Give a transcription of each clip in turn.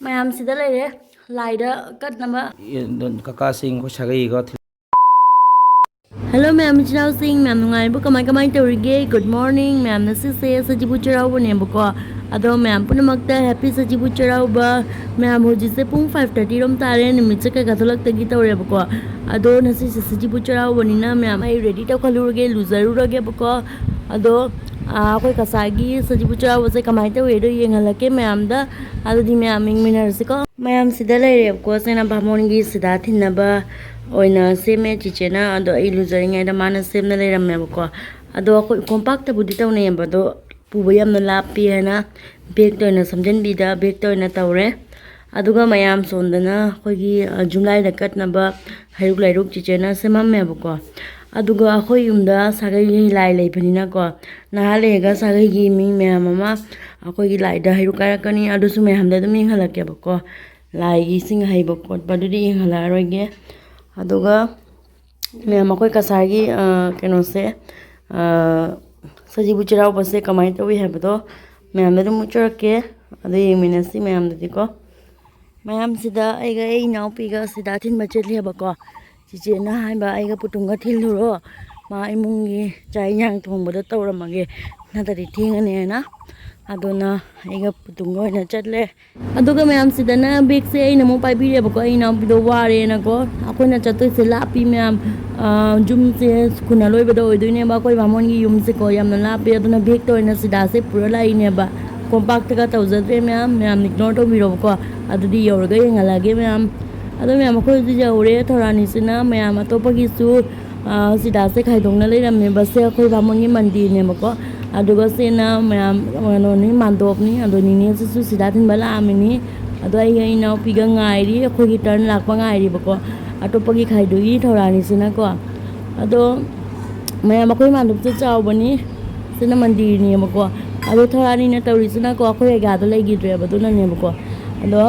mayam sida leire laida kat nama Kakak sing ko sagai ko. Hello ma'am chinaw sing ma'am nungai bu kamai tawrige good morning ma'am nasi se sajibu charaw ne bu ko ado ma'am punamakta happy sajibu charaw ba ma'am hoji se pung 5:30 rom tare nimit se ka gatholak tagi tawre bu ko ado nasi se sajibu charaw bonina ma'am ai ready taw khalurge luzarurage bu ko ado koi kasagi sajibu charaw se kamai tawre do yengalake ma'am da ado di ma'am ingminar se ko ma'am sida leire ko sena bhamon gi sida thinaba oina seme chichena ado ai luzaringa da mana semna leiramme bako ado ko compact budi tawne bado puba yamna lapi hena bag to na samjan bida bag to na tawre aduga mayam sondana khogi jumlai da katnaba hairuk lairuk chichena semamme bako aduga khoi yumda sagai lai lai panina ko nahale ga sagai gi mi mayam ma khoi gi lai da hairuk karakani adu su mayam da mi halake bako lai gi sing hai bako badudi hala roge aduga ma'am akoi kasagi kenose sajibu chiraw base kamai tawi habdo ma'am da muchurake adu yeminasi ma'am diko ma'am sida aiga ei naw piga sida thin bacheli habako chiche na haiba aiga putunga thiluro ma imungi chai yang thongboda tawramage nadari thingane na aduna aiga putunga na chatle aduga ma'am sidana big se ai namo pai bire bako ai naw bido ware na ko akona chatoi se lapi ma'am jum se kuna loi bado oidoine ba koi bamon gi yum se ko yamna lapi aduna big to ina sida se pura lai ne ba compact ka tawzatre ma'am ignore to biro ko adudi yorga yengalage ma'am ado ma'am ko ji jawre thorani sina ma'am atopagi su sida se khaidongna leiramme ba se koi bamon gi mandi ne ba ko aduga sena ma'am no ni mandop ni ado ni ne su sida thin bala amini ado ai naw piga ngairi khoi turn lakpa ngairi bako atopagi khaidoi thorani sina ko ado mayam akoi mandop che chawbani sina mandir ni bako ado thorani na tawri sina ko khoi ga do legi dre badu na ne bako ado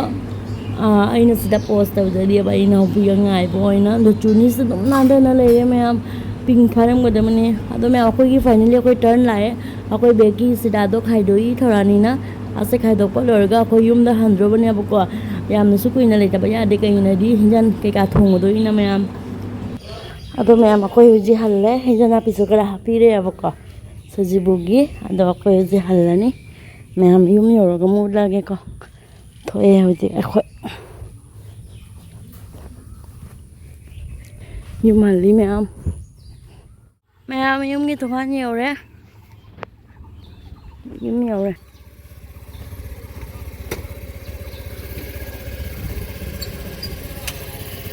aina sida post tawjari ba ina piga ngai boina do chuni se dum nanda na le mayam pink kharam ga damani ado me akoi gi finally akoi turn lae akoi beki sida do khaidoi thorani na ase khaidok pa lorga akoi yum da handro bane bako yamna su kuina le ta ba ya de kai na di hinjan ke ka thong do ina mayam ado mayam akoi uji halle hinjana pisokara hapire abako sajibugi ado akoi uji hallani mayam yum yoroga mu lage ko thoe uji akoi yum halli mayam yum gi thoga nhiều re yum nhiều re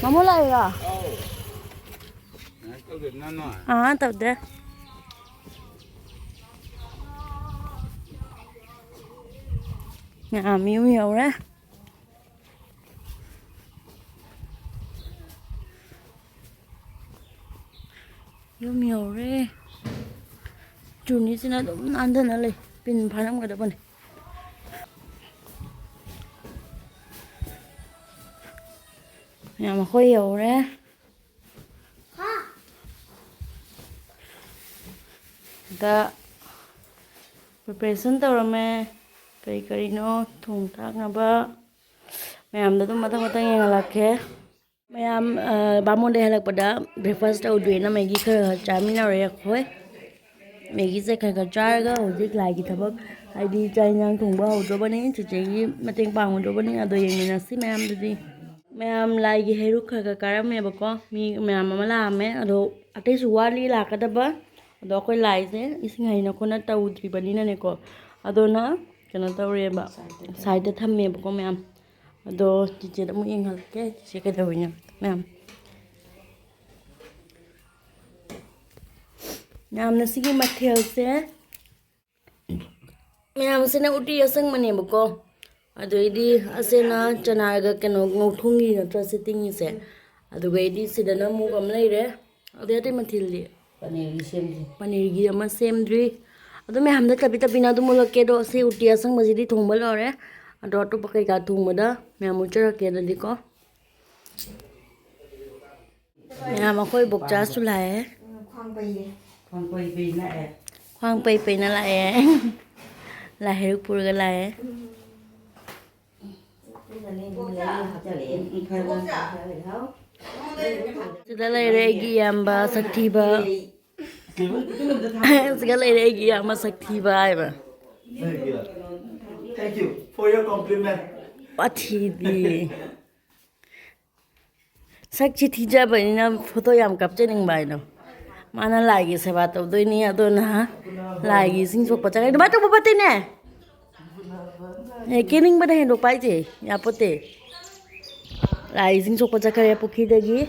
Mamo lại à? Tập đấy. Nhà miêu nhiều đấy. Nhiều đấy. Chủ ní xin nó đúng ăn thân nó lên. Pin phá lắm cái đó bọn này. Nhà mà khôi hiểu đấy. Da preparation tawrame kari no thong thak na ba mayam da matang matang yang lakhe mayam bamon de halak pada breakfast au duina megi kha chamina re khoi megi se kha char ga hojik lai gi thabak ai di chai nyang thong ba ho do bani chi chi mateng pang do bani ado yeng na si mayam di mayam lai gi heru kha karam me bako mi mayam mala me ado ate suwali la ka da ba ado koi lai se ising hai na kona tawdri bani na ne ko ado na kana tawre ba side ta thamme ba ko ma'am ado chiche da mu ingal ke chiche ka dawinya ma'am ma'am na sigi mathel se ma'am se na uti asang mane ba ko ado idi asena chana ga keno ngothungi na tra sitting se ado ga idi sidana mu kam lai re ado ate mathil di paneer gi ama semdri ado me hamda tabi tabi na dumul ke do se utia sang majidi thongbal ore ado to pakai ka thongmada me amuchara ke da diko me ama khoi bokcha sulae khoang pai pai na la e ลายให้ลูกพูดกันลาย Segala regi yang ba sakti ba. Segala regi yang ba sakti ba ai ba. Thank you for your compliment. Pati di. Sakti tija ba ni na photo yang capture ning ba no. Mana lagi se ba to doi ni ado na lagi sing sok pa chakai ba to ba pati ne. Kening ba da hen dok pai je ya pote. Lagi sing sok pa chakai ya pukhi dagi.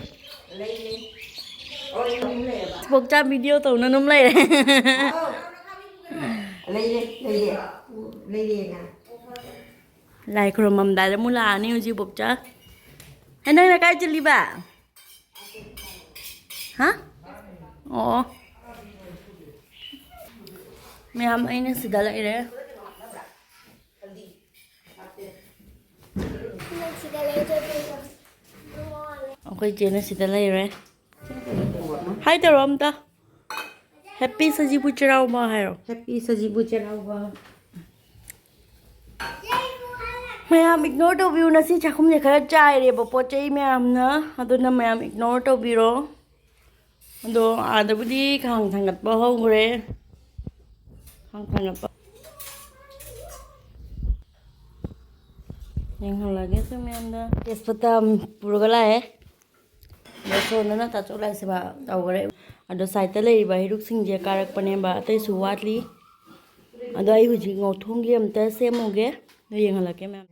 Bốc cha video tàu nó nôm lệ lại còn mầm đại là mua là nêu gì bốc cha hay đây là cái chân đi bà hả ồ mẹ em ấy nó xịt lại đấy ok chị nó xịt lại đấy hai tờ rom ta Happy Sajibu cheirouba hai Happy Sajibu cheirouba. mẹ em ignore tàu view nó xí chả không thể khai trai để bảo chơi mẹ em nữa tôi nằm mẹ em ignore tàu view đó tôi à tôi đi hàng thằng ngặt bao hông rồi hàng thằng ngặt bao nhưng hôm nay cái số mẹ em đó yes betul pura cái này so na ta cholai se ba tawre ado saita le ba hiruk sing je karak pane ba tai su watli ado ai huji ngo thong gi am ta se mo ge no yeng hala ke ma'am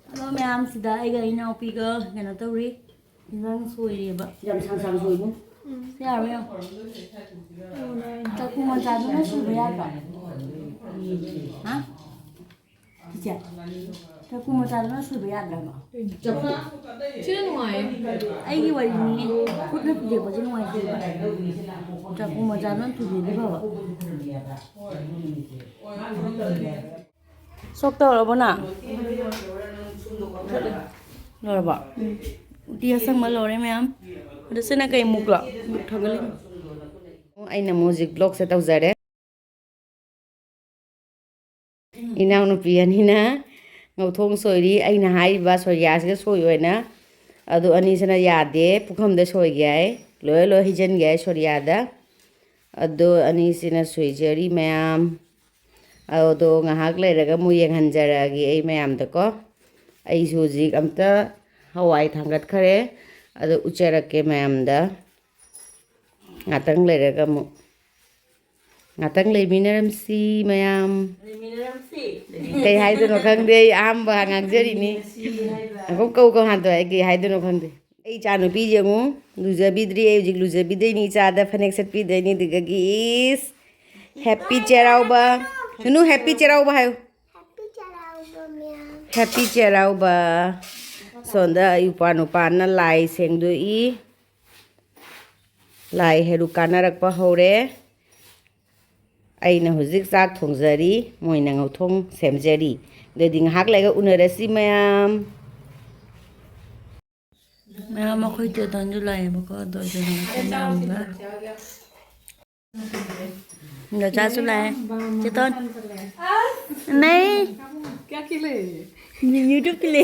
hello ma'am sida ai ga ina opi ga ngana tawri nang soi ri ba Jam sang soi mu. se ar yo ta ku mo ja no su ba ya ba ha ja ta ku mo ja no su ba ya da ma chưa ngoài ai gi wa ni khut na je ba je ngoài je ba ta ku mo ja no tu je de ba sok to lo bona lo ba dia sang ma lo re ma'am ada sena kai muk la muk thagali Aina music blog se tawzare. Inau no pianina ngau thong soi ri aina hai ba soi ya se soi oina adu ani sana yade pukham de soi gai lo hijen gai soi yada adu ani sina soi jari mayam adu ngahak le raga mu yeng hanjara gi ai mayam da ko ai suji amta hawai thangat khare adu uchara ke mayam da ngatang le raga mu ngatang le minaram si mayam cái hai đứa nó khăng đi am và ngang dưới đi nè không câu câu hàn tuổi cái hai đứa nó khăng đi ai cha nó pi giờ ngu loser bi đi ai dịch loser bi đi ni cha đã phân set pi đi ni được cái is happy cheirouba nu happy cheirouba hay happy cheirouba sonda upan upan na lai seng do i lai heru kana rak pa hore aina huzik sak thongjari moina ngau thong semjari geding hak lega unarasi mayam ma'am akhoi te tan ju lai ba ko do je na ma'am ba Nggak cha su lai che ton nei क्या किले YouTube ke le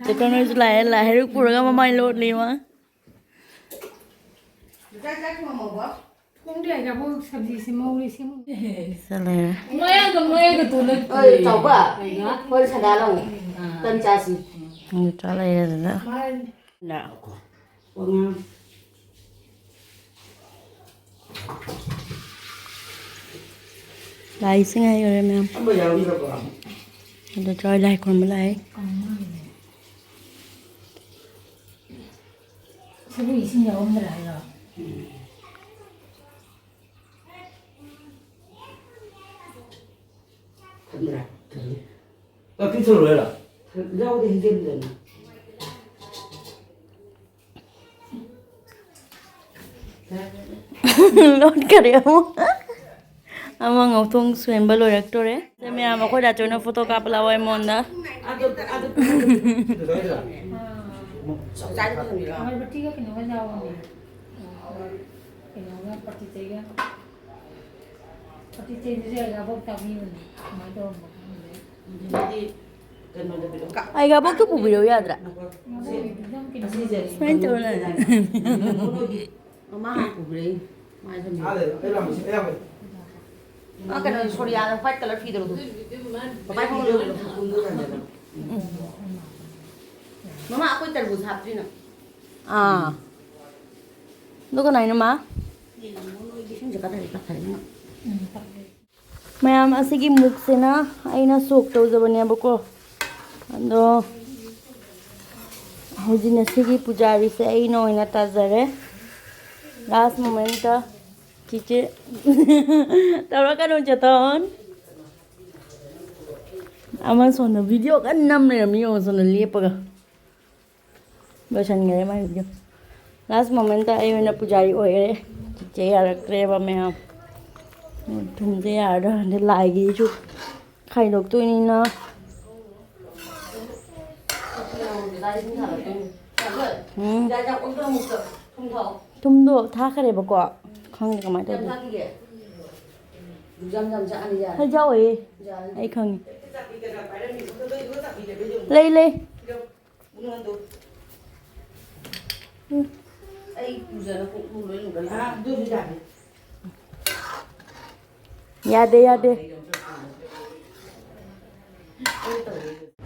che ton ju lai la heru pura ga mai lot li ma không để gặp bố sập gì xem màu đi xem sa lai ngoe cái tụi nó ơi cháu ba hoi sada long tân cha si ngu cha lai da na lai sing ai rồi ma'am do choi lai kon lai sao bị sinh nhở ông lại rồi cái số rồi là rau thì thêm rồi lót cả đeo ama ngau thong suen balo rector se me ama ko da chona photo kap la wai mon da हमारे बच्ची का किन्हों जाओ किन्हों का पट्टी चाहिए 어디 제주도가 복잡 이유는 말도 못 하는데. 아이가 먹도 부비려 야들아. 프렌드 올라. 엄마 하고 그래. 많이 좀. À, đây làm gì? Đây làm gì? 아, cái 소리 안 화이트 컬러 피더라도. 빨리 먹으려고 그러는데. 엄마 아고 있다고 잡지나. À. Nó cái này nữa má. 심지어 갖다 나. Mayam asigi muksena aina sok tawjabane abako. Ando hojina sigi pujari se aina oina tajare. Last moment kiche tawra kanu chaton. Aman sona video kan nam ne mi o sona lepaga. Basan ngare mai video. Last moment aina pujari oire. Kiche yarakre ba mayam. Thùng dê à đó để lại gì chút khay độc tôi nên nó thùng đồ thác cái này bảo quả không có máy đây hơi dâu ấy ấy không lấy lấy 야돼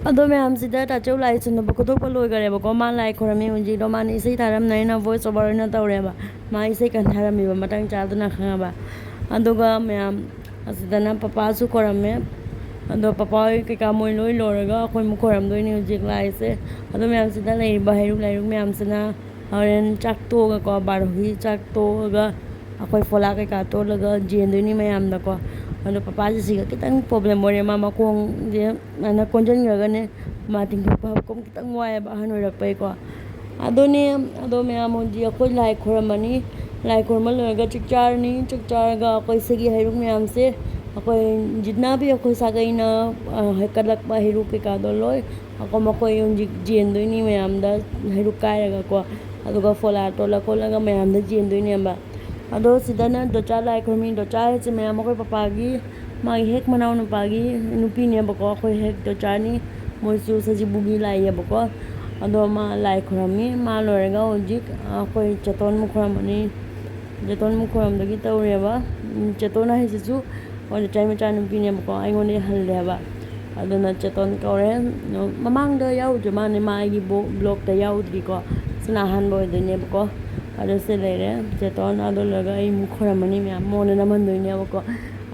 अदो मैं हम सीधा टाचो लाई सुन बको तो पलो करे बको मा लाई खोरमे उजी दो माने इसे थारम नै ना वॉइस ओवर न तौरे बा मा इसे कन थारम बा मतंग चाल ना खंगा बा अदोगा मैं असिदा ना पापा सु खोरमे अदो पापा के का मोय लोय लोरगा कोई मु खोरम दोय नि उजी लाई से अदो मैं हम सीधा लाई बाहेरु लाइरु मैं हम सना हरेन चाक तो गा को बारही चाक तो गा अखोय फोला के का तो लगा जेन दोय नि मैं हम दा को अदो पापा जी सिगा कितंग प्रॉब्लम ओरे मामा कोंग जे ना कोंजन गने मा तिंग पापा कोम कितंग वाय बा हन रक पे को अदोने अदो मैं हम जी अखोय लाई खोरमनी लाई खोरमल लगा चिकचारनी चिकचारगा अखोय सगी हैरु मैं हम से अखोय जितना भी अखोय सागै ना हकलक बा हैरु के का दो लोय अको मखोय उंजी जेन दोय नि मैं हम दा हैरु कायरगा को अदुगा फोला तोला कोलगा मैं हम दा जेन दोय नि बा अदो सिदाना दोचा लाई खोरमी दोचा है मैं मखोय पापागी मागी हेक मनाव नुपागी नुपी ने बको अखोय हेक दोचानी मोइसु सजिबुगी लाई है बको अदो मा लाई खोरमी मा लोरेगा उजिक अखोय चतोन मुखरमनी जतोन मुखरम दगी तौरेबा चतोना हिसु और चाइ मचा नुपी ने बको आइगोने हल्लेबा अदोना चतोन कौरे ममांग द याउ ज माने मागी ब्लॉग द याउद्री को सनाहन बोय दने बको अदो से लेरे चतोन अदो लगा इ मुखरमनी मैं मोने नमन दोने बको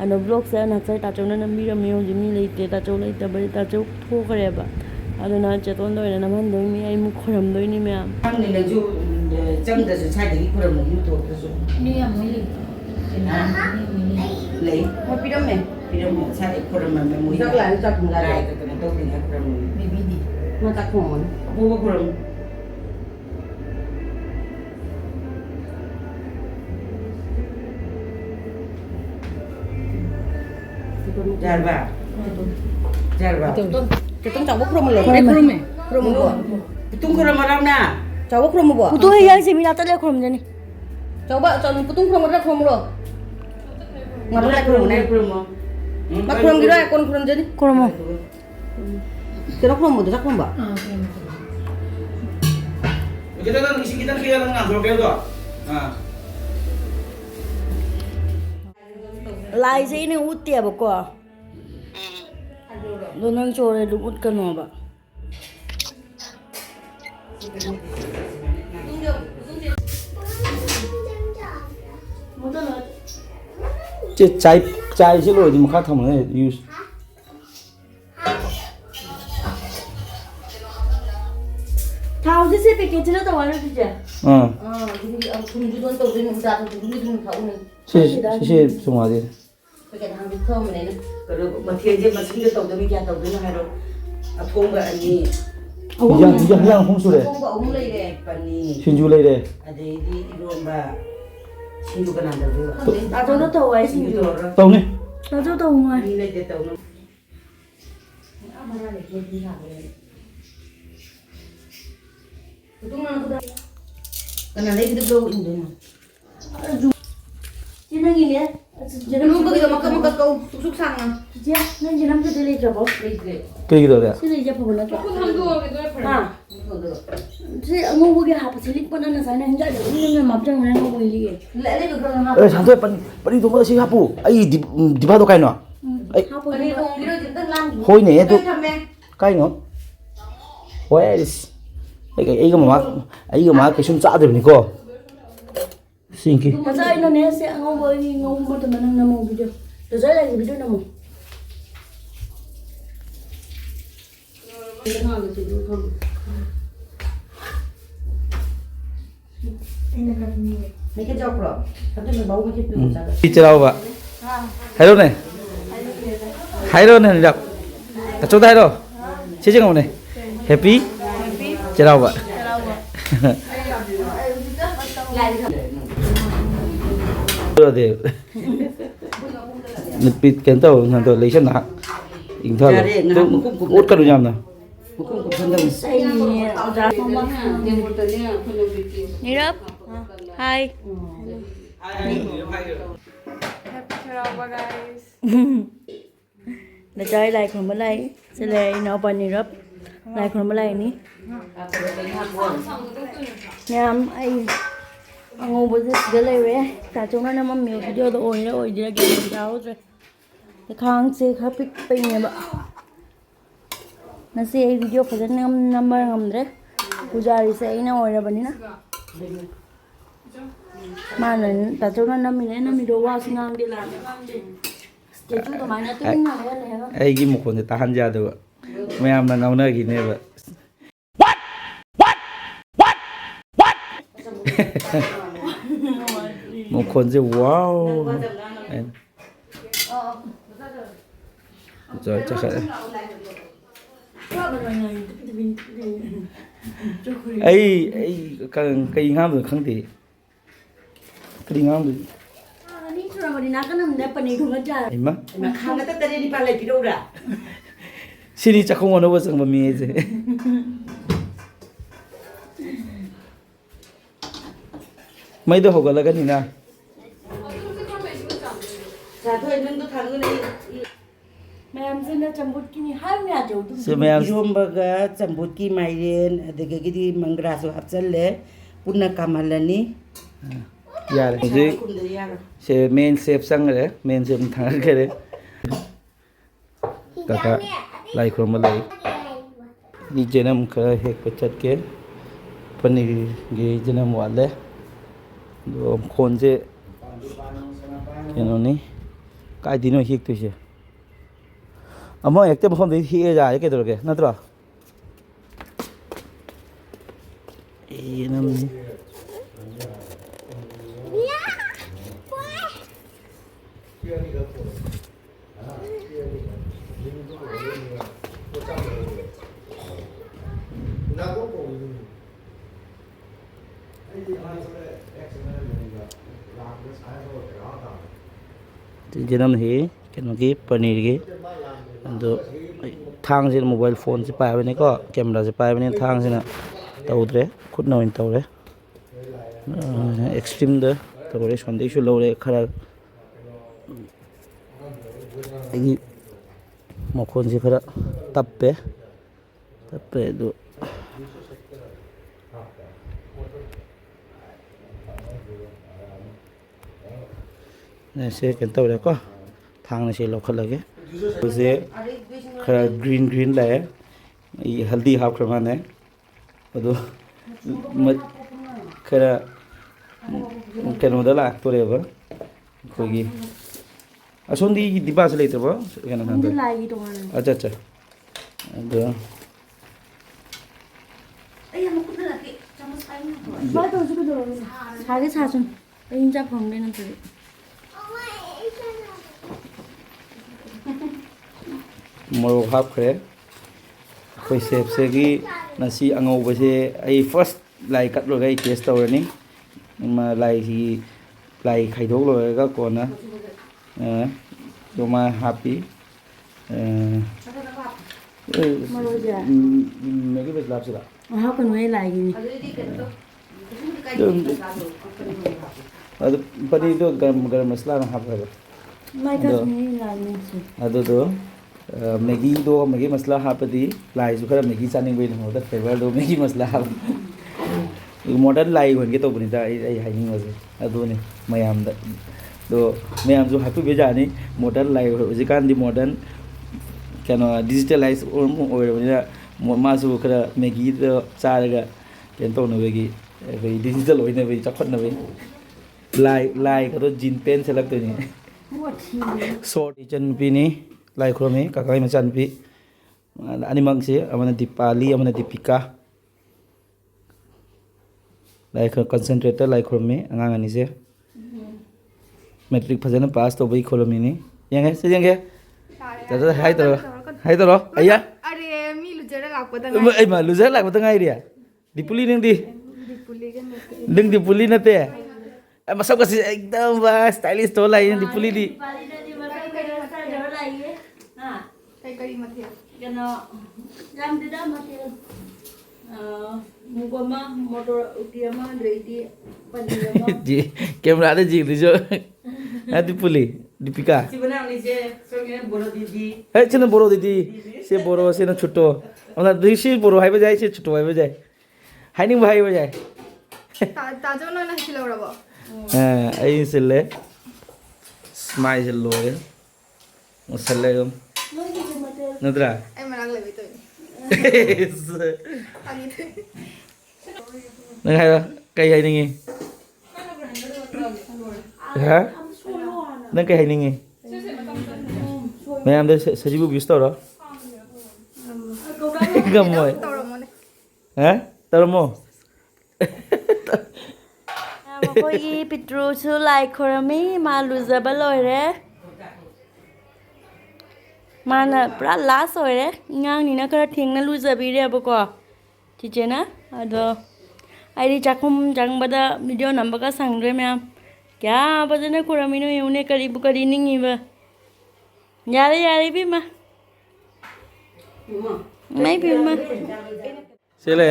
अदो ब्लॉग से नक्सै ताचौना नम्बिरमी हो जिमी लेते ताचौ लेते बरि ताचौ थोखरेबा अदोना चतोन दोने नमन दोनी इ मुखरम दोनी मैं ni la ju cham da su sai da ki pura mu to da su Ni yang muli. le ma piram me sai pura ma me mu tak la tak la lai ka na to ni pura mu Bibi di. ma tak ko mon bu pura mu jarba Kita tahu pura mu lo pura mu ko putung pura ma ram na tahu pura mu bo 부도 해야 재미 나타내 그럼 되니 coba coba putung pura ma ram pura mu lo ngarep pura mu na pura mu mak pura mu gira kon pura jadi 그럼 kira pura mu dak pura Ah, kaya mo. Kita kan isi kita kaya lang nang kayak tuh. Nah. लाई से इने उत्ते बको दोनों चोरे लु उत कनो बा 제 짜이 실로 좀 갖다 놓네. 유. थाउजी से पैकेट ना तो वाला तुझे 어. jadi kum judon to din udah to dulu tahu nih 시시 좀 와야 돼. pakai hang di kom nih kalau masih aja masih dia tahu demi dia tahu dulu haro aku enggak ini 이장 홍수래. aku enggak umur lagi deh pani 신주래래. ada di lomba sindu kan anda dulu 나도 더 와이 sindu orang 떠오네. 나도 더 와 ini dia tahu mana lagi dia nggak Betul mana udah karena lagi dia belum ini 지능이네 ꯀꯩꯅꯣꯝꯕꯒꯤꯗꯣ ꯃꯀꯛ ꯃꯀꯛ ꯀꯧ ꯁꯨꯛ ꯁꯥꯡꯅ ꯆꯤꯆꯦ ꯅꯪ ꯖꯦꯅꯝꯗꯨꯗꯤ ꯂꯩꯇ꯭ꯔꯕꯣ? ꯂꯩꯇ꯭ꯔꯦ ꯀꯩꯒꯤꯗꯧꯔꯦ ꯁꯤ ꯂꯩꯖꯦ ꯐꯕ ꯅꯠꯇ꯭ꯔꯣ? ꯈꯨꯠ ꯍꯥꯝꯗꯣꯛꯑꯒꯦ ꯑꯗꯨꯅ ꯐꯔꯦ. ꯍꯥ? ꯁꯤ ꯑꯉꯧꯕꯒꯤ ꯍꯥꯞꯄꯁꯤ ꯂꯤꯛꯄꯅ ꯉꯁꯥꯏꯅ ꯍꯤꯟꯖꯥꯡꯗ ꯎꯅꯤꯡꯅ ꯃꯥꯞꯆꯪꯕꯅ ꯑꯉꯧꯕꯒꯤ ꯂꯤꯛꯑꯦ. ꯂꯩꯕ ꯈꯔ ꯍꯥꯞꯄꯣ. ꯁꯥꯟꯊꯣꯏ ꯄꯅꯤ ꯊꯣꯡꯕꯗ ꯁꯤ ꯍꯥꯞꯄꯨ ꯑꯩ ꯗꯤꯕꯥꯗꯣ ꯀꯥꯏꯅꯣ ꯑꯩ ꯍꯥꯞꯄꯣ ꯄꯅꯤꯔ ꯊꯣꯡꯕꯤꯔꯣꯏ ꯑꯝꯇꯪ ꯂꯥꯡꯈꯤ. ꯍꯣꯏꯅꯦ ꯑꯗꯨ ꯊꯝꯃꯦ. ꯀꯥꯏꯅꯣ ꯍꯣꯏ ꯑꯩꯒ ꯃꯃꯥ ꯀꯩꯁꯨꯝ ꯆꯥꯗꯕꯅꯤꯀꯣ ꯁꯤꯡꯀꯤ ꯉꯁꯥꯏꯅꯅꯦ ꯁꯤ ꯑꯉꯧꯕꯒꯤ ꯉꯧꯕ ꯃꯇꯝꯗ ꯅꯪ ꯅꯝꯃꯨ ꯚꯤꯗꯤꯑꯣ. ꯗꯣꯖꯔ ꯂꯩꯒꯤ ꯚꯤꯗꯤꯑꯣ ꯅꯝꯃꯨ. ꯃꯩꯈꯦꯠ ꯌꯥꯎꯕ꯭ꯔꯣ? ꯑꯗꯨꯅ ꯕꯥꯎ ꯃꯩꯈꯦꯠ ꯄꯤꯌꯨ ꯆꯥꯒ. ꯆꯩꯔꯥꯎꯕ ꯍꯥꯏꯔꯣꯅꯦ ꯍꯥꯏꯔꯣꯅꯦ ꯅꯤꯔꯞ ꯑꯆꯧꯗ ꯍꯥꯏꯔꯣ ꯁꯤꯁꯦ ꯉꯝꯃꯣꯅꯦ ꯍꯦꯄꯤ ꯆꯩꯔꯥꯎꯕ ꯅꯨꯄꯤ ꯀꯩꯅꯣ ꯇꯧ ꯅꯪꯗꯣ ꯂꯩꯁꯟꯅ ꯏꯪꯊꯜꯂꯣ ꯎꯠꯀꯅꯨ ꯌꯥꯝꯅ Nirab, hi. Nachai lai khom lai, se lai nau pa Nirab, lai khom lai ni. Nyam ai angau bu se lai re, ta chung na nam mi video do oi dira ge ta ho tre. Te khang se kha pik pe ne ba. Na se ai video phajan number ngamdre. Pujari se ai na oi ra bani na. Mana ta chung na nam mi do wa singang de la. Kechu to mana tu na le. ꯑꯩꯒꯤ ꯃꯈꯣꯟꯁꯦ ꯇꯥꯍꯟꯖꯗꯕ ꯃꯌꯥꯝꯅ ꯉꯥꯎꯅꯈꯤꯅꯦꯕ ꯃꯈꯣꯟꯁꯦ ꯋꯥꯎ ꯆꯠꯈ꯭ꯔꯦ ꯑꯩ ꯀꯩ ꯉꯥꯡꯕꯅꯣ ꯈꯪꯗꯦ ꯀꯔꯤ ꯉꯥꯡꯕꯅꯣ ꯏꯃꯥ ꯁꯤꯅꯤ ꯆꯥꯛꯈꯨꯝ ꯑꯅꯧꯕ ꯆꯪꯕ ꯃꯤ ꯑꯩꯁꯦ ꯃꯩꯗꯣ ꯍꯧꯒꯠꯂꯒꯅꯤꯅ ꯃꯌꯥꯝꯁꯤꯅ ꯆꯝꯐꯨꯠꯀꯤꯅꯤ ꯍꯥꯏꯕ ꯌꯥꯗ꯭ꯔꯣ ꯁꯤ ꯃꯌꯥꯝ ꯏꯔꯣꯝꯕꯒ ꯆꯝꯐꯨꯠꯀꯤ ꯃꯥꯏꯔꯦꯟ ꯑꯗꯒꯤꯗꯤ ꯃꯪꯒ꯭ꯔꯥꯁꯨ ꯍꯥꯞꯆꯜꯂꯦ ꯄꯨꯟꯅ ꯀꯥꯝꯍꯜꯂꯅꯤ ꯌꯥꯔꯦ ꯍꯧꯖꯤꯛ ꯁꯦ ꯃꯦꯟ ꯁꯦꯞ ꯆꯪꯈ꯭ꯔꯦ ꯃꯦꯟ ꯁꯦꯞ ꯊꯥꯡꯒꯠꯈ꯭ꯔꯦ ꯀꯀꯥ ꯂꯥꯏ ꯈꯨꯔꯨꯝꯕ ꯂꯩ ꯖꯅꯝ ꯈꯔ ꯍꯦꯛꯄ ꯆꯠꯀꯦ ꯄꯅꯤꯔꯒꯤ ꯖꯅꯝ ꯋꯥꯠꯂꯦ ꯑꯗꯣ ꯈꯣꯟꯁꯦ ꯀꯩꯅꯣꯅꯤ ꯀꯥꯏꯗꯩꯅꯣ ꯍꯦꯛꯇꯣꯏꯁꯦ ꯑꯃ ꯍꯦꯛꯇ ꯃꯐꯝꯗꯩ ꯍꯦꯛꯑ ꯌꯥꯔꯦ ꯀꯩꯗꯧꯔꯒꯦ ꯅꯠꯇ꯭ꯔꯣ ꯖꯅꯝꯅꯤ ꯖꯅꯝ ꯍꯤ ꯀꯩꯅꯣꯒꯤ ꯄꯅꯤꯔꯒꯤ ꯑꯗꯣ ꯊꯥꯡꯁꯤꯅ ꯃꯣꯕꯥꯏꯜ ꯐꯣꯟꯁꯦ ꯄꯥꯏꯕꯅꯤꯀꯣ ꯀꯦꯃꯦꯔꯥꯁꯦ ꯄꯥꯏꯕꯅꯤꯅ ꯊꯥꯡꯁꯤꯅ ꯇꯧꯗ꯭ꯔꯦ ꯈꯨꯠꯅ ꯑꯣꯏꯅ ꯇꯧꯔꯦ ꯑꯦꯛꯁꯇ꯭ꯔꯤꯝꯗ ꯇꯧꯔꯦ ꯁꯣꯟꯗꯩꯁꯨ ꯂꯧꯔꯦ ꯈꯔ ꯑꯩꯒꯤ ꯃꯈꯣꯟꯁꯦ ꯈꯔ ꯇꯞꯄꯦ ꯑꯗꯨ ꯁꯦ ꯀꯩꯅꯣ ꯇꯧꯔꯦꯀꯣ ꯊꯥꯡꯅ ꯁꯦ ꯂꯧꯈꯠꯂꯒꯦ ꯁꯦ ꯈꯔ ꯒ꯭ꯔꯤꯟ ꯂꯥꯛꯑꯦ ꯑꯩ ꯍꯜꯗꯤ ꯍꯥꯞꯈ꯭ꯔ ꯃꯥꯜꯂꯦ ꯑꯗꯣ ꯈꯔ ꯀꯩꯅꯣꯗ ꯂꯥꯛꯇꯣꯔꯦꯕ ꯑꯩꯈꯣꯏꯒꯤ ꯑꯁꯣꯝꯗꯤ ꯗꯤꯕꯥꯁꯦ ꯂꯩꯇ꯭ꯔꯕꯣ ꯀꯩꯅꯣ ꯈꯪꯗꯦ ꯑꯠꯆꯥ ꯑꯠꯆꯥ ꯑꯗꯣ 사게 사준 인자 범대는 들 ꯃꯣꯔꯣꯛ ꯍꯥꯞꯈ꯭ꯔꯦ ꯑꯩꯈꯣꯏ ꯁꯦꯞꯁꯤꯒꯤ ꯉꯁꯤ ꯑꯉꯧꯕꯁꯦ ꯑꯩ ꯐꯥꯔꯁ ꯂꯥꯏ ꯀꯠꯂꯨꯔꯒ ꯑꯩ ꯇꯦꯁ ꯇꯧꯔꯅꯤ ꯂꯥꯏ ꯈꯥꯏꯗꯣꯛ ꯂꯣꯏꯔꯒ ꯀꯣꯟꯅ ꯑꯗꯨꯃꯥꯏꯅ ꯍꯥꯞꯄꯤ ꯃꯦꯒꯤ ꯕꯦꯁ ꯍꯥꯞꯁꯤꯔ 하고는 왜 라이니 ꯑꯗꯨ ꯄꯅꯤꯔꯗꯣ ꯒꯔꯝ ꯃꯁꯂꯥꯅ ꯍꯥꯞꯈ꯭ꯔꯕ ไม่ก็มีลายนึงสิ ꯑꯗꯨꯗꯣ ꯃꯦꯒꯤꯗꯣ ꯃꯦꯒꯤ ꯃꯁꯂꯥ ꯍꯥꯞꯄꯗꯤ ꯂꯥꯏꯁꯨ ꯈꯔ ꯃꯦꯒꯤ ꯆꯥꯅꯤꯡꯕꯒꯤ ꯅꯉꯣꯟꯗ ꯐ꯭ꯂꯦꯚꯔꯗꯣ ꯃꯦꯒꯤ ꯃꯁꯂꯥ ꯍꯥꯞꯄ ꯃꯣꯗꯔꯟ ꯂꯥꯏ ꯑꯣꯏꯍꯟꯒꯦ ꯇꯧꯕꯅꯤꯗ ꯑꯩ ꯍꯥꯏꯅꯤꯡꯕꯁꯦ ꯑꯗꯨꯅꯤ ꯃꯌꯥꯝꯗ ꯑꯗꯣ ꯃꯌꯥꯝꯁꯨ ꯍꯥꯞꯄꯤꯕ ꯌꯥꯅꯤ ꯃꯣꯗꯔꯟ ꯂꯥꯏ ꯍꯧꯖꯤꯛꯀꯥꯟꯗꯤ ꯃꯣꯗꯔꯟ ꯀꯩꯅꯣ ꯗꯤꯖꯤꯇꯦꯂꯥꯏꯁ ꯑꯣꯏꯔꯕꯅꯤꯅ ꯃꯥꯁꯨ ꯈꯔ ꯃꯦꯒꯤꯗꯣ ꯆꯥꯔꯒ ꯀꯩꯅꯣ ꯇꯧꯅꯕꯒꯤ ꯑꯩꯈꯣꯏ ꯗꯤꯖꯤꯇꯦꯜ ꯑꯣꯏꯅꯕꯒꯤ ꯆꯥꯎꯈꯠꯅꯕꯒꯤ ꯂꯥꯏ ꯈꯗꯣ ꯖꯤꯟ ꯄꯦꯟ ꯁꯦꯠꯂꯛꯇꯣꯏꯅꯤ ꯁꯣꯔꯠ ꯏꯆꯟꯅꯨꯄꯤꯅꯤ ꯂꯥꯏ ꯈꯨꯔꯝꯃꯤ ꯀꯀꯥꯒꯤ ꯃꯆꯥꯅꯨꯄꯤ ꯑꯅꯤꯃꯛꯁꯤ ꯑꯃꯅ ꯗꯤꯄꯥꯂꯤ ꯑꯃꯅ ꯗꯤꯄꯤꯀꯥ ꯂꯥꯏ ꯀꯟꯁꯦꯟꯇ꯭ꯔꯦꯠꯇ ꯂꯥꯏ ꯈꯨꯔꯝꯃꯤ ꯑꯉꯥꯡ ꯑꯅꯤꯁꯦ ꯃꯦꯇ꯭ꯔꯤꯛ ꯐꯖꯅ ꯄꯥꯁ ꯇꯧꯕꯒꯤ ꯈꯨꯔꯝꯃꯤꯅꯤ ꯌꯦꯡꯒꯦ ꯁꯤ ꯌꯦꯡꯒꯦ ꯍꯥꯏꯗꯧꯔꯣ ꯑయ్ꯌꯥ अरे मी लुजरा लापता ꯑꯩ ꯃꯥ ꯂꯨꯖꯔ ꯂꯥꯛꯄꯗ ꯉꯥꯏꯔꯤ ꯗꯤꯄꯨꯂꯤ ꯅꯪꯗꯤ ꯅꯪ ꯗꯤꯄꯨꯂꯤ ꯅꯠꯇꯦ ꯃꯁꯛꯀꯁꯤ एकदम स्टाइलिश तो लाई दीपुली काही काही मध्ये kena jam tidak mati mukoma motor utiama dari panjama जी कैमरा दे जी दिजो दीपुली दीपिका है चने बोरो दीदी से बोरो से न छुट्टो हमरा दिसी बोरो हाइबे जाय से छुट्टो हाइबे जाय हाइनिंग हाइबे जाय ताजो ना हिला रबो आई सिले स्माइल लोगे मसले नद्रा ay malag labi to nang hai kai hai ningi ha nang kai hai ningi mayam de sajibu bis toro gamoy ha tarmo ꯃꯈꯣꯏꯒꯤ ꯄꯤꯇ꯭ꯔꯨꯁꯨ ꯂꯥꯏ ꯈꯣꯏꯔꯝꯃꯤ ꯃꯥ ꯂꯨꯖꯕ ꯂꯣꯏꯔꯦ ꯃꯥꯅ ꯄꯨꯔꯥ ꯂꯥꯁ ꯑꯣꯏꯔꯦ ꯑꯉꯥꯡꯅꯤꯅ ꯈꯔ ꯊꯦꯡꯅ ꯂꯨꯖꯕꯤꯔꯦꯕꯀꯣ ꯆꯤꯆꯦꯅ ꯑꯗꯣ ꯑꯩꯗꯤ ꯆꯥꯛꯈꯨꯝ ꯆꯪꯕꯗ ꯚꯤꯗꯤꯑꯣ ꯅꯝꯕꯒ ꯁꯪꯗ꯭ꯔꯦ ꯃꯌꯥꯝ ꯀꯌꯥ ꯐꯖꯅ ꯈꯣꯏꯔꯝꯃꯤꯅꯣ ꯌꯦꯡꯉꯨꯅꯦ ꯀꯔꯤꯕꯨ ꯀꯔꯤ ꯅꯤꯡꯉꯤꯕ ꯌꯥꯔꯦ ꯌꯥꯔꯦ ꯏꯕꯦꯝꯃ ꯃꯩ ꯕꯤꯃ चले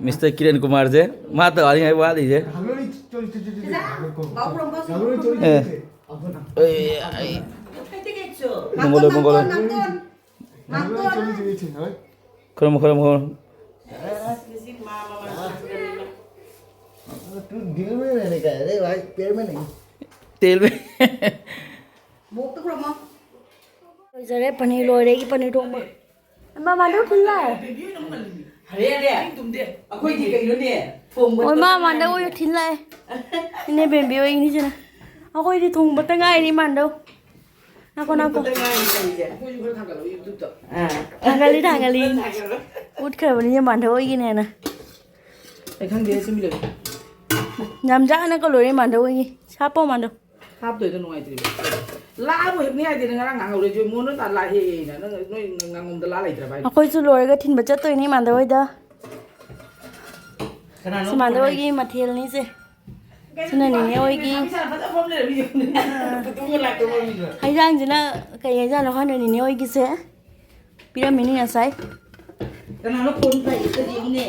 मिस्टर किरण कुमार जे माता वाली है वाली जे मंगल मंगल खरम खरम खरम तू दिल में रहने का है रे भाई पैर में नहीं तेल में buk to promo ꯂꯣꯏꯖꯔꯦ ꯄꯅꯤꯔ ꯂꯣꯏꯔꯦ ꯑꯩꯒꯤ ꯄꯅꯤꯔ ꯊꯣꯡꯕ ꯃꯃꯥꯗꯣ ꯊꯤꯜꯂꯥꯏ ꯑꯩꯈꯣꯏꯗꯤ ꯀꯩꯅꯣꯅꯦ ꯊꯣꯡꯕ ꯍꯣꯏ ꯃꯥꯃꯥꯟꯗ ꯑꯣꯏ ꯊꯤꯜꯂꯥꯏ ꯏꯅꯦ ꯕꯦꯝꯕꯤ ꯑꯣꯏꯒꯤꯅꯤꯁꯤꯅ ꯑꯩꯈꯣꯏꯗꯤ ꯊꯣꯡꯕꯇ ꯉꯥꯏꯔꯤ ꯃꯥꯟꯗꯧ ꯅꯥꯀꯣ ꯅꯥꯀꯣ ꯊꯥꯡꯒꯠꯂꯤ ꯊꯥꯡꯒꯠꯂꯤ ꯎꯠꯈ꯭ꯔꯕꯅꯤꯅ ꯃꯥꯟꯗꯧ ꯑꯣꯏꯒꯤꯅꯦꯅ ꯑꯩ ꯈꯪꯗꯦ ꯁꯨꯝ ꯂꯩ ꯌꯥꯝ ꯆꯥꯅꯀ ꯂꯣꯏꯔꯦ ꯃꯥꯟꯗꯧ ꯑꯣꯏꯒꯤ ꯁꯥꯞꯄꯣ ꯃꯥꯟꯗꯧ ꯍꯥꯞꯇꯣꯏꯗ ꯅꯨꯡꯉꯥꯏꯇ꯭ꯔꯤꯕ ꯂꯥꯛꯑꯕ ꯍꯦꯛꯅꯤ ꯍꯥꯏꯗꯦꯅ ꯉꯔꯥꯡ ꯉꯥꯡꯍꯧꯔꯦ ꯃꯣꯟꯗ ꯇꯥ ꯂꯥꯛ ꯍꯦꯛꯑꯦꯅ ꯅꯪ ꯅꯣꯏ ꯉꯥꯡꯉꯣꯝꯗ ꯂꯥꯛ ꯂꯩꯇ꯭ꯔꯕ ꯍꯥꯏ ꯑꯩꯈꯣꯏꯁꯨ ꯂꯣꯏꯔꯒ ꯊꯤꯟꯕ ꯆꯠꯇꯣꯏꯅꯤ ꯃꯥꯟꯗꯧ ꯍꯣꯏꯗ ꯁꯤ ꯃꯥꯟꯗꯧ ꯍꯣꯏꯒꯤ ꯃꯊꯦꯜꯅꯤꯁꯦ ꯁꯤꯅ ꯅꯤꯅꯦ ꯍꯣꯏꯒꯤ ꯍꯩꯖꯥꯡꯁꯤꯅ ꯀꯩ ꯍꯩꯖꯥꯡꯅꯣ ꯈꯪꯗꯦ ꯅꯤꯅꯦ ꯍꯣꯏꯒꯤꯁꯦ ꯄꯤꯔꯝꯃꯤꯅꯤ ꯉꯁꯥꯏ ꯀꯅꯥꯅꯣ ꯐꯣꯟ ꯂꯩꯇ ꯌꯦꯡꯉꯨꯅꯦ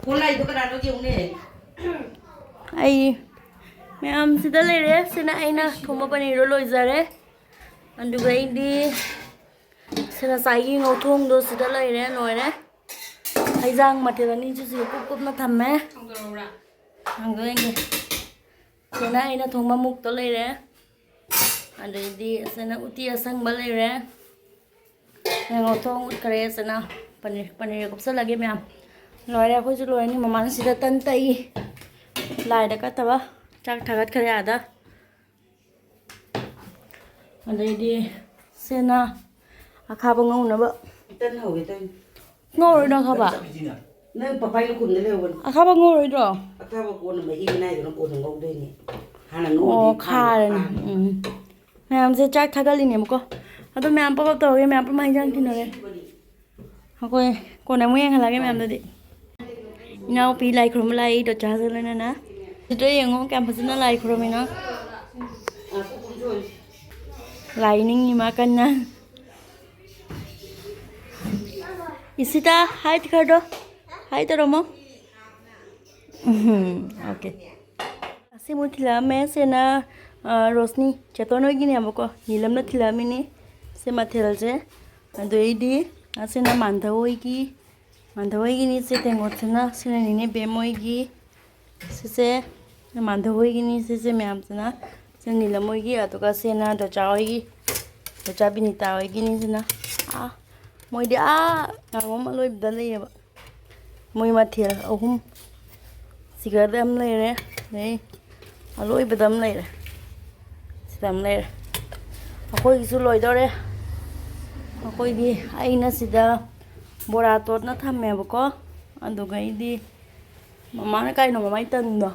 ꯐꯣꯟ ꯂꯩꯗꯣ ꯀꯅꯥꯅꯣ ꯌꯦꯡꯉꯨꯅꯦ ꯑꯩ ꯃꯌꯥꯝ ꯁꯤꯗ ꯂꯩꯔꯦ ꯁꯤꯅ ꯑꯩꯅ ꯊꯣꯡꯕ ꯄꯅꯤꯔꯗꯣ ꯂꯣꯏꯖꯔꯦ ꯑꯗꯨꯒ ꯑꯩꯗꯤ ꯁꯤꯅ ꯉꯁꯥꯏꯒꯤ ꯉꯧꯊꯣꯡꯗꯣ ꯁꯤꯗ ꯂꯩꯔꯦ ꯂꯣꯏꯔꯦ ꯍꯩꯖꯥꯡ ꯃꯊꯦꯜ ꯑꯅꯤꯁꯨ ꯁꯤꯗ ꯀꯨꯞ ꯀꯨꯞꯅ ꯊꯝꯃꯦ ꯍꯥꯡꯗꯣꯛꯑꯦ ꯁꯤꯅ ꯑꯩꯅ ꯊꯣꯡꯕ ꯃꯨꯛꯇꯣ ꯂꯩꯔꯦ ꯑꯗꯩꯗꯤ ꯁꯤꯅ ꯎꯇꯤ ꯑꯁꯪꯕ ꯂꯩꯔꯦ ꯉꯧꯊꯣꯡ ꯎꯠꯈ꯭ꯔꯦ ꯁꯤꯅ ꯄꯅꯤꯔ ꯀꯨꯞꯁꯜꯂꯒꯦ ꯃꯌꯥꯝ ꯂꯣꯏꯔꯦ ꯑꯩꯈꯣꯏꯁꯨ ꯂꯣꯏꯔꯅꯤ ꯃꯃꯥꯅ ꯁꯤꯗ ꯇꯟ ꯇꯛꯏ ꯂꯥꯏꯗ ꯀꯠꯇꯕ ꯆꯥꯛ ꯊꯥꯒꯠꯈ꯭ꯔꯦ ꯑꯥꯗ ꯑꯗꯩꯗꯤ ꯁꯤꯅ ꯑꯈꯥꯕ ꯉꯧꯅꯕ ꯇꯟ ꯍꯧꯒꯦ ꯇꯧꯅꯤ ꯉꯧꯔꯣꯏꯗ꯭ꯔꯣ ꯑꯈꯥꯕ ꯅꯪ ꯄꯄꯥꯏ ꯂꯨꯈꯨꯝꯗ ꯂꯩꯍꯧꯕꯅꯤ ꯑꯈꯥꯕ ꯉꯧꯔꯣꯏꯗ꯭ꯔꯣ ꯑꯊꯥꯕ ꯀꯣꯟꯅ ꯃꯍꯤ ꯃꯅꯥꯏꯗꯨꯅ ꯀꯣꯟꯅ ꯉꯧꯗꯣꯏꯅꯤ ꯍꯥꯟꯅ ꯑꯣ ꯉꯧꯗꯤ ꯈꯥꯔꯅꯤ ꯃꯌꯥꯝꯁꯦ ꯆꯥꯛ ꯊꯥꯒꯠꯂꯤꯅꯦꯕꯀꯣ ꯑꯗꯣ ꯃꯌꯥꯝ ꯄꯞ ꯇꯧꯔꯒꯦ ꯃꯌꯥꯝ ꯄꯨꯟꯅ ꯍꯤꯟꯖꯥꯡ ꯊꯤꯟꯅꯔꯦ ꯑꯩꯈꯣꯏ ꯀꯣꯟꯅ ꯑꯃꯨꯛ ꯌꯦꯡꯍꯜꯂꯒꯦ ꯃꯌꯥꯝꯗꯗꯤ ꯏꯅꯥꯎꯄꯤ ꯂꯥꯏ ꯈꯨꯔꯨꯝꯕ ꯂꯥꯛꯏ ꯗꯣꯆꯥꯁꯨ ꯂꯣꯏꯅꯅ ꯁꯤꯗ ꯌꯦꯡꯉꯣ ꯀꯌꯥꯝ ꯐꯖꯅ ꯂꯥꯏ ꯈꯨꯔꯨꯝꯃꯤꯅꯣ ꯂꯥꯏ ꯅꯤꯡꯉꯤ ꯃꯥ ꯀꯟꯅ इसिता हाइट कर दो हाइट रमो okay Simu thilame sena Rosni chatono gini amko nilamna thilamini se mathel je ado idi asena mandhawoi gi ni se tengotsena sena nine bemoi gi se mandhawoi gi ni se myamsena se nilamoi gi atuka sena dochawoi gi docha binita oi gi ni sena moi di ngom aloi bdale ba moi mathel ahum sigadam leire nei aloi bedam leire sidam leire akoi gisu loidore akoi gi aina sida bora tot na thamme bako aduga idi mama na kai no mamai tan do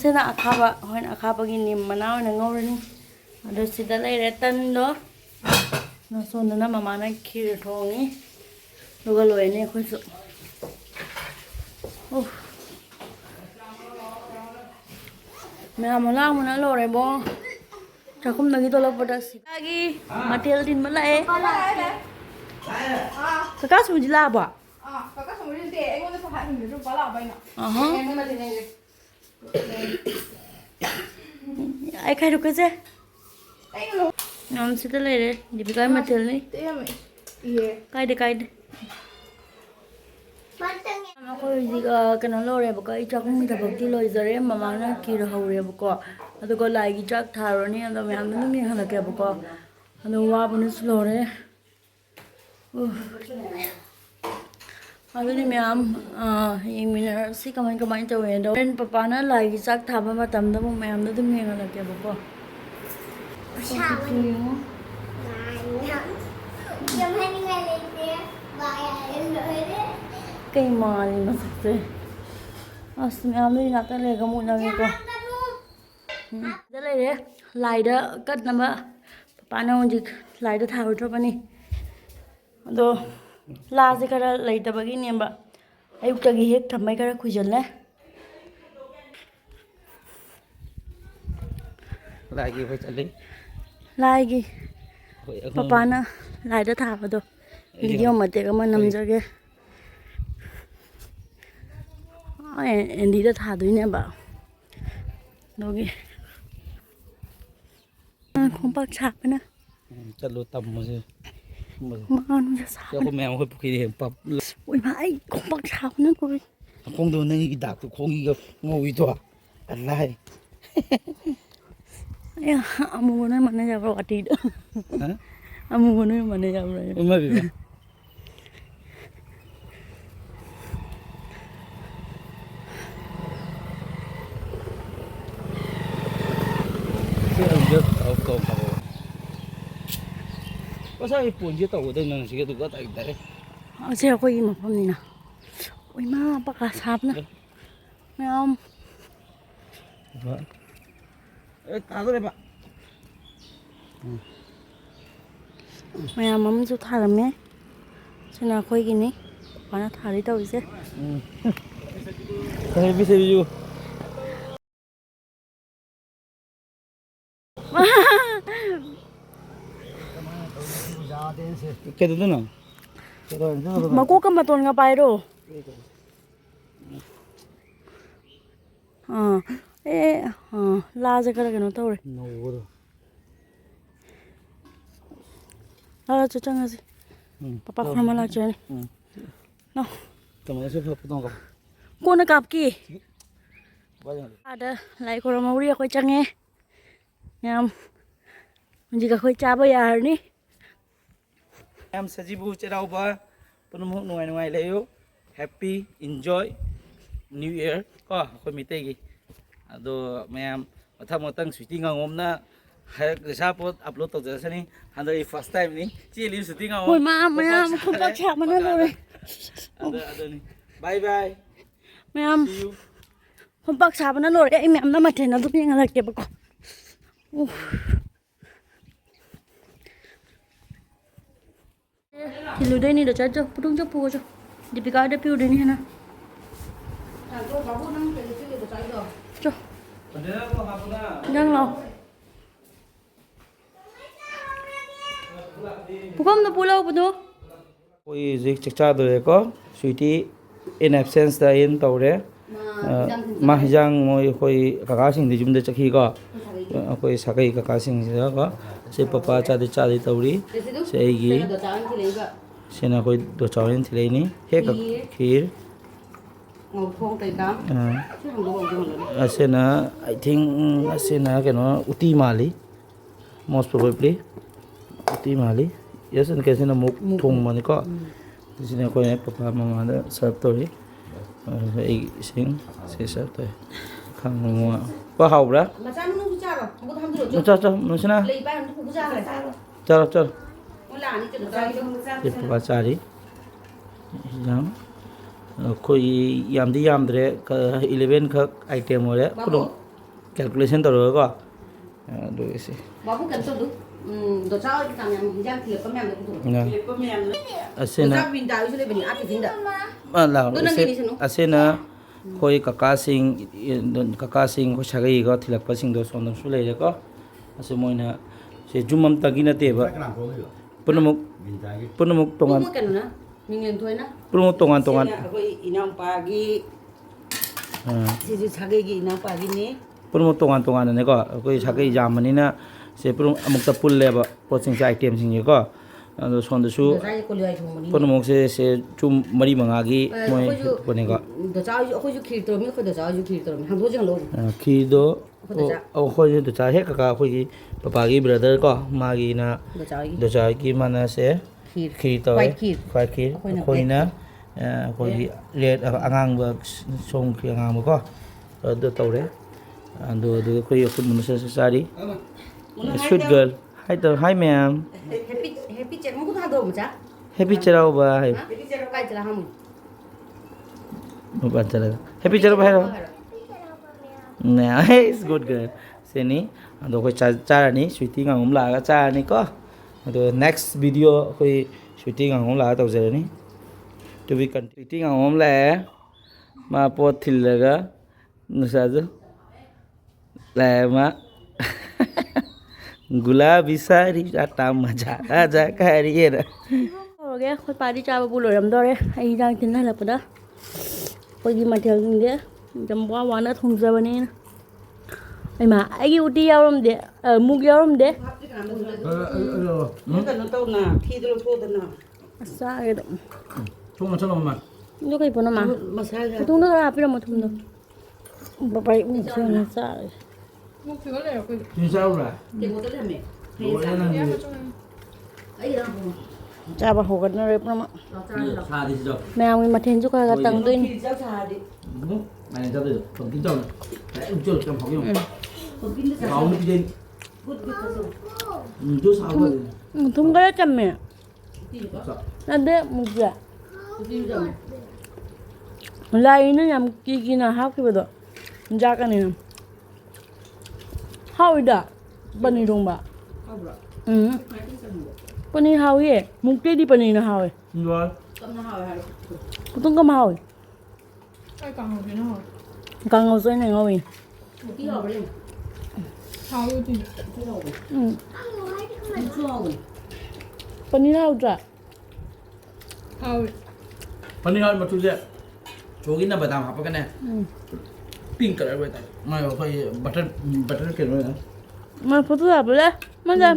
sena akhaba hoin akhaba gi nim mana na ngorani ado sida leire tan do na sonana mama na khir thongi duga loine khoi su Mẹ làm nó lồ này bố chả không được cái tôi làm vật gì lagi mathel din malai kakak semua jela apa kakak sama dia dek, aku tu hak ni, tu bala banyak. Yang mana ni? ai khai được cái gì Tengok lu. nam sita lấy đấy đi bị cái mathel này Tengok. Iya. cái đấy ako gì cái nó lồ này bố cái chắc không thể bốc đi lôi rồi mà nó kia rồi hầu rồi bố ಅದು go like chắc tharo ni ando me ando ni hala ke boko ando wa bune slow re ando ni me am imina si kamai to we do ren papa na like chắc tha ba ma tam da mo me am do me hala ke boko cây mà thì nó thật sự me am ni na ta le ga mu na ke ko đây là đấy lại đó cất nằm á bà nào chỉ lại đó tháo cho bà ní đó là gì cả lại đó bà cái niệm bà ai cũng chỉ hết thầm mấy cái khui chân đấy lại gì phải chạy đi lại gì bà nó lại đó tháo vào đó video mà tiếc mà nằm ra cái em đi đó tháo đuôi nè bà đâu cái không bắt chạp nữa chặt lúa tầm mà chứ mà nó ra sao cho con mèo hơi khi điểm bập ôi mày không bắt chạp nữa coi không đâu nên cái đạp không cái ngồi tỏa ăn lại amu nó mà nó ra vào đi đó amu nó mà nó ra rồi mà bị có sao buồn chứ tàu đây là chỉ có tại đấy xe có gì mà không gì nào ôi má bác cả sạp nữa nghe không cá rồi bạn mẹ mắm chú thả làm nhé cho nào khơi cái này bà nó thả đi đâu chứ đây bây giờ cái đó nào mà cô cầm mà tuần ngà bài rồi la ra cái nó tao rồi la cho chăng gì papa không mà la chơi này nào tao mới sẽ học tao học cô nó cặp kì ada lại cô mau đi khơi chăng nghe nhầm gì cả khơi cha bây giờ ní em Sajibu cheirouba penuh nuai leo happy enjoy new year ko khoi mitei gi ado mayam mathang shooting ngom na sa pot upload to jasani handai first time ni chili shooting ngom ôi mà không bắt chạp mà nó rồi ado ni bye bye ma'am không bắt chạp mà nó rồi em nó mà thế nó giúp như là kẹp con thì lùi đây đi được cho đúng cho phu cho đi bị cái đấy piu đây nè cho đang lo phu không nó phu lâu phu đâu oi zik chakcha do ko sweetie in absence da in tawre ꯃꯥ ꯍꯤꯟꯖꯥꯡ ꯃꯣꯏ ꯑꯩꯈꯣꯏ ꯀꯀꯥꯁꯤꯡꯗꯤ ꯌꯨꯝꯗ ꯆꯠꯈꯤꯀꯣ ꯑꯩꯈꯣꯏ ꯁꯥꯒꯩ ꯀꯀꯥꯁꯤꯡꯁꯤꯗꯀꯣ ꯁꯤ papa ꯆꯥꯗꯤ ꯇꯧꯔꯤ ꯁꯤ ꯑꯩꯒꯤ ꯁꯤꯅ ꯑꯩꯈꯣꯏ ꯗꯣꯆꯥ ꯍꯣꯏꯅ ꯊꯤꯜꯂꯛꯏꯅꯤ ꯍꯦꯛ ꯈꯤꯔ ꯑꯁꯤꯅ ꯑꯥꯏ ꯊꯤꯡ ꯑꯁꯤꯅ ꯀꯩꯅꯣ ꯎꯇꯤ ꯃꯥꯜꯂꯤ ꯃꯣꯁ ꯄ꯭ꯔꯣꯕꯦꯕ꯭ꯂꯤ ꯎꯇꯤ ꯃꯥꯜꯂꯤ ꯌꯦꯁ ꯑꯦꯟ ꯀꯦꯁꯤꯅ ꯑꯃꯨꯛ ꯊꯣꯡꯕꯅꯤꯀꯣ ꯁꯤꯅ ꯑꯩꯈꯣꯏꯅ ꯄꯄꯥ ꯃꯃꯥꯗ ꯁꯔꯞ ꯇꯧꯔꯤ ꯑꯩ ꯏꯁꯤꯡ ꯁꯤ ꯁꯔꯞ ꯇꯧꯋꯤ ꯈꯪꯕ ꯄ ꯍꯥꯎꯕ꯭ꯔꯥ ꯆꯣ ꯃꯁꯤꯅ ꯆꯂꯣ ꯆꯂꯣ ꯄꯄꯥ ꯆꯥꯔꯤ ꯌꯥꯝ ꯑꯩꯈꯣꯏ ꯌꯥꯝꯗꯤ ꯌꯥꯝꯗ꯭ꯔꯦ 11 ꯈꯛ ꯑꯥꯏꯇꯦꯝ ꯑꯣꯏꯔꯦ ꯄꯨꯂꯞ ꯀꯦꯜꯀꯨꯂꯦꯁꯟ ꯇꯧꯔꯒꯀꯣ ꯑꯗꯨꯒꯤꯁꯤ ꯑꯁꯤꯅ ꯑꯁꯤꯅ ꯑꯩꯈꯣꯏ ꯀꯀꯥꯁꯤꯡ ꯑꯩꯈꯣꯏ ꯁꯥꯒꯩꯒ ꯊꯤꯜꯂꯛꯄꯁꯤꯡꯗꯣ ꯁꯣꯝꯗꯁꯨ ꯂꯩꯔꯦꯀꯣ ꯑꯁꯤ ꯃꯣꯏꯅ ꯁꯤ ꯖꯨꯝ ꯑꯝꯇꯒꯤ ꯅꯠꯇꯦꯕ ꯄꯨꯝꯅꯃꯛ ꯇꯣꯉꯥꯟ ꯄꯨꯝꯅꯃꯛ ꯇꯣꯉꯥꯟ ꯑꯩꯈꯣꯏ ꯏꯅꯥꯎꯄꯥꯒꯤ ꯁꯤꯁꯨ ꯁꯥꯒꯩꯒꯤ ꯏꯅꯥꯎꯄꯥꯒꯤꯅꯤ ꯄꯨꯝꯅꯃꯛ ꯇꯣꯉꯥꯟꯅꯅꯦꯀꯣ ꯑꯩꯈꯣꯏ ꯁꯥꯒꯩ ꯌꯥꯝꯕꯅꯤꯅ ꯁꯦ ꯄꯨꯝꯅꯃꯛ ꯑꯃꯨꯛꯇ ꯄꯨꯜꯂꯦꯕ ꯄꯣꯠꯁꯤꯡꯁꯦ ꯑꯥꯏꯇꯦꯝꯁꯤꯡꯁꯦꯀꯣ ꯑꯗꯣ ꯁꯣꯝꯗꯁꯨ ꯄꯨꯝꯅꯃꯛꯁꯦ ꯁꯦ ꯆꯨꯝ 4-5ꯒꯤ ꯃꯣꯏ ꯄꯅꯦꯀꯣ ꯑꯩꯈꯣꯏꯁꯨ ꯈꯤꯔ ꯇꯧꯔꯝꯃꯤ ꯑꯩꯈꯣꯏ ꯗꯆꯥꯁꯨ ꯈꯤꯔ ꯇꯧꯔꯝꯃꯤ ꯍꯪꯗꯣꯛꯁꯤ ꯍꯪꯗꯣꯛꯎ ꯈꯤꯔꯗꯣ ꯑꯩꯈꯣꯏ ꯗꯆꯥ ꯍꯦꯛ ꯀꯀꯥ ꯑꯩꯈꯣꯏꯒꯤ ꯄꯄꯥꯒꯤ ꯕ꯭ꯔꯗꯔ ꯀꯣ ꯃꯥꯒꯤꯅ ꯗꯆꯥꯒꯤ ꯃꯥꯅꯁꯦ ꯈꯤꯔ ꯇꯧꯋꯦ ꯈ꯭ꯋꯥꯏ ꯈꯤꯔ ꯑꯩꯈꯣꯏꯅ ꯑꯩꯈꯣꯏꯒꯤ ꯔꯦꯠ ꯑꯉꯥꯡꯕ ꯁꯣꯝꯈꯤ ꯑꯉꯥꯡꯕ ꯀꯣ ꯑꯗꯨ ꯇꯧꯔꯦ ꯑꯗꯨꯒ ꯑꯩꯈꯣꯏ ꯑꯄꯨꯟꯕ ꯆꯥꯔꯤ ꯁ꯭ꯋꯤꯠ ꯒꯔꯜ ꯍꯥꯏ ꯃꯌꯥꯝ ꯍꯦꯄꯤ ꯆꯩꯔꯥꯎꯕ ꯍꯥꯏꯌꯨ ꯃꯄꯥꯟ ꯆꯠꯂꯒ ꯍꯦꯄꯤ ꯆꯩꯔꯥꯎꯕ ꯍꯥꯏꯔꯣ ꯏꯁ ꯒꯨꯗ ꯒꯔꯜ ꯁꯤꯅꯤ ꯑꯗꯣ ꯑꯩꯈꯣꯏ ꯆꯥꯔꯅꯤ ꯁ꯭ꯋꯤꯇꯤ ꯉꯥꯡꯉꯨꯝ ꯂꯥꯛꯑꯒ ꯆꯥꯔꯅꯤꯀꯣ ꯑꯗꯣ ꯅꯦꯛꯁ ꯚꯤꯗꯤꯑꯣ ꯑꯩꯈꯣই ꯁ꯭ꯋꯤꯇꯤ ꯉꯥꯡꯉꯨꯝ ꯂꯥꯛꯑꯒ ꯇꯧꯖꯔꯅꯤ ꯇꯨꯕꯤ ꯁ꯭ꯋꯤꯇꯤ ꯉꯥꯡꯉꯨꯝ ꯂꯥꯛꯑꯦ ꯃꯥ ꯄꯣꯠ ꯊꯤꯜꯂꯒ ꯅꯨꯡꯁꯥꯁꯨ ꯂꯥꯛꯑꯦ ꯃꯥ गुलाबी साड़ी आटा मजा आजा करिएरा ꯇꯧꯔꯒꯦ ꯑꯩꯈꯣꯏ ꯄꯥꯗꯤ ꯆꯥꯕꯕꯨ ꯂꯣꯏꯔꯝꯗꯧꯔꯦ ꯑꯩ ꯏꯟꯖꯥꯡ ꯊꯤꯟ ꯍꯜꯂꯛꯄꯗ ꯑꯩꯈꯣꯏꯒꯤ ꯃꯊꯦꯜꯁꯤꯡꯁꯦ ꯌꯥꯝ ꯋꯥꯅ ꯊꯣꯡꯖꯕꯅꯤꯅ ꯑꯩꯃ ꯑꯩꯒꯤ ꯎꯇꯤ ꯌꯥꯎꯔꯝꯗꯦ ꯃꯨꯛ ꯌꯥꯎꯔꯝꯗꯦ ꯀꯩꯅꯣ ꯇꯧꯅ ꯐꯤꯗꯣ ꯂꯧꯊꯣꯛꯑꯗꯅ ꯑꯁ ꯆꯥꯒꯦꯗ थोड़ा चलो मम्मा ꯑꯗꯨ ꯀꯩ ꯄꯣꯠꯅꯣ ꯃꯥ ꯃꯁꯥꯒ ꯊꯨꯝꯗꯣ ꯈꯔ ꯍꯥꯞꯄꯤꯔꯝꯃꯣ ꯊꯨꯝꯗꯣ ꯕꯕꯥꯏ ꯁꯦꯡꯅ ꯆꯥꯔꯦ ꯃꯨꯛ ꯐꯤꯒꯔ ꯂꯩꯔꯛꯄꯩꯗꯣ 진짜로라 ꯇꯦꯡꯀꯣꯠꯇ ꯊꯝꯃꯦ ꯏꯌꯥꯝꯕ ꯆꯨꯝ ꯆꯥꯕ ꯍꯧꯒꯠꯅꯔꯦ ꯄꯨꯝꯅꯃꯛ 사디죠 ꯃꯌꯥꯝꯒꯤ ꯃꯊꯦꯜꯁꯨ ꯈꯔ ꯈꯔ ꯇꯪꯗꯣꯏꯅꯤ ꯆꯥꯛ ꯆꯥꯔꯗꯤ 뭐 많이 잡아요 덤긴 점 우절 좀 하고요 가운데 비제 저 사고 ꯊꯨꯝ ꯈꯔ ꯆꯝꯃꯦ ꯅꯠꯇꯦ ꯃꯨꯛꯁꯦ ꯂꯥꯏꯅ ꯌꯥꯝ ꯀꯤꯅ ꯍꯥꯞꯈꯤꯕꯗꯣ ꯆꯥꯛꯀꯅꯤꯅ ꯍꯥꯎꯏꯗ ꯄꯅꯤꯔ ꯊꯣꯡꯕ ꯄꯅꯤꯔ ꯍꯥꯎꯏ ꯃꯨꯛꯇꯩꯗꯤ ꯄꯅꯤꯔꯅ ꯍꯥꯎꯏ 이거 보통 ꯀꯝ ꯍꯥꯎꯏ ꯑꯩ ꯀꯥꯡꯍꯧꯁꯤꯅ ꯍꯥꯎꯋꯦ ꯀꯥꯡꯉꯧꯁꯨ ꯑꯩꯅ ꯉꯧꯏ ꯍꯥꯎꯋꯦ ꯎꯇꯤꯗꯤ ꯄꯅꯤꯔ ꯍꯥꯎꯗ꯭ꯔꯥ ꯍꯥꯎꯋꯦ पनीर और मचूजे जोगिना बादाम हापकने पिंक कलर में मैं कोई बटर के रो मा फोटो 잡을래? 맞아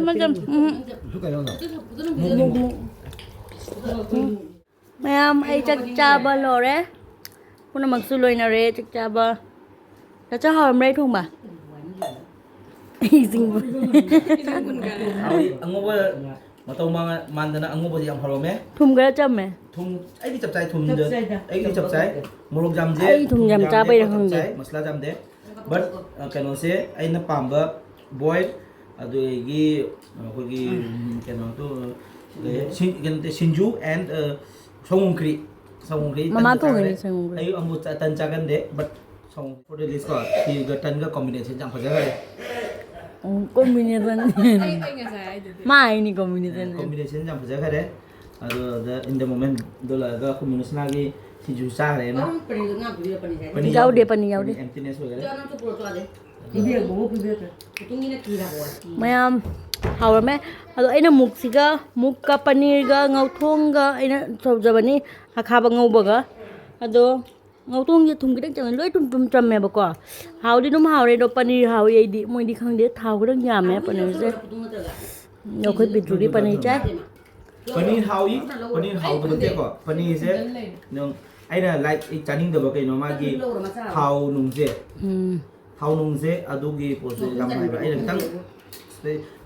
ꯃꯌꯥꯝ ꯑꯩ ꯆꯥꯛ ꯆꯥꯕ ꯂꯣꯏꯔꯦ ꯄꯨꯝꯅꯃꯛꯁꯨ ꯂꯣꯏꯅꯔꯦ ꯆꯥꯛ ꯆꯥꯕ ꯆꯥꯛ ꯍꯥꯎꯔꯝꯕ꯭ꯔꯥ ꯊꯣꯡꯕ 이승부 angоba matau mandana angоba yam harome ꯊꯨꯝ ꯈꯔ ꯆꯝꯃꯦ thum ai chap chai thum de ai chap chai morok jam je ai thum jam cha bai rang de masla jam de but kano se ai na pamba boil adu gi khogi kano to sinju and songongkri mama to ngi songongkri ai ambu tan cha gan de but song for the list ko ti ga tan ga combination jam phaja ga combination ꯑꯩ ꯉꯁꯥꯏ ꯍꯥꯏꯗꯨꯗꯤ mai ni combination combination jam phaja ga de adu in the moment dola ga combination agi sinju sa re na pani yaude emptiness ho ga mayam ꯍꯥꯎꯔꯝꯃꯦ ꯑꯗꯣ ꯑꯩꯅ ꯃꯨꯛꯀ ꯄꯅꯤꯔꯒ ꯉꯧꯊꯣꯡꯒ ꯑꯩꯅ ꯇꯧꯖꯕꯅꯤ ꯑꯈꯥꯕ ꯉꯧꯕꯒ ꯑꯗꯣ ngầu tung như thùng cái đất chẳng lưỡi tum trầm mẹ bà quả hào đi nôm hào đây đâu pani hào ấy đi mới đi khang đế thào cái đất nhà mẹ pani sẽ nó khơi bị rủi đi pani trái Panin hau yi, panin hau betul je kok. Panin je, nung, aina like caning dah pakai nama lagi hau nung je, hau nung je, adugi pose lama ni. Aina kita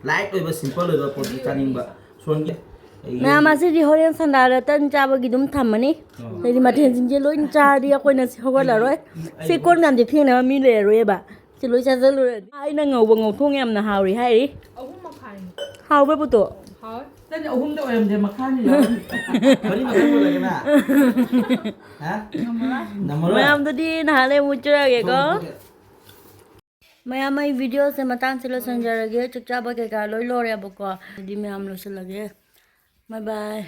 like tu ibarat simple tu pose caning ba. Suang je. mẹ mà sẽ đi hồi đêm sáng đào tân cha bà gì đúng thầm mà ní thì mà thiền xin chế lối cha đi quên là không có là rồi sẽ con làm gì phiền nào mà mi lệ rồi bà chế lối cha rất rồi ai năng ngầu bằng ngầu thua em là hào đi hay đi hào với bố tổ tên ông không đâu em thì makhal ni lah. Panin makan boleh kena? Hah? Nama mẹ em tôi đi nà lên một chơi kìa có mẹ em mấy video xem mà tăng sẽ lo sang giờ kìa chắc cha bà cái cả lối lối à bà qua đi mẹ em lo sẽ là kìa bye bye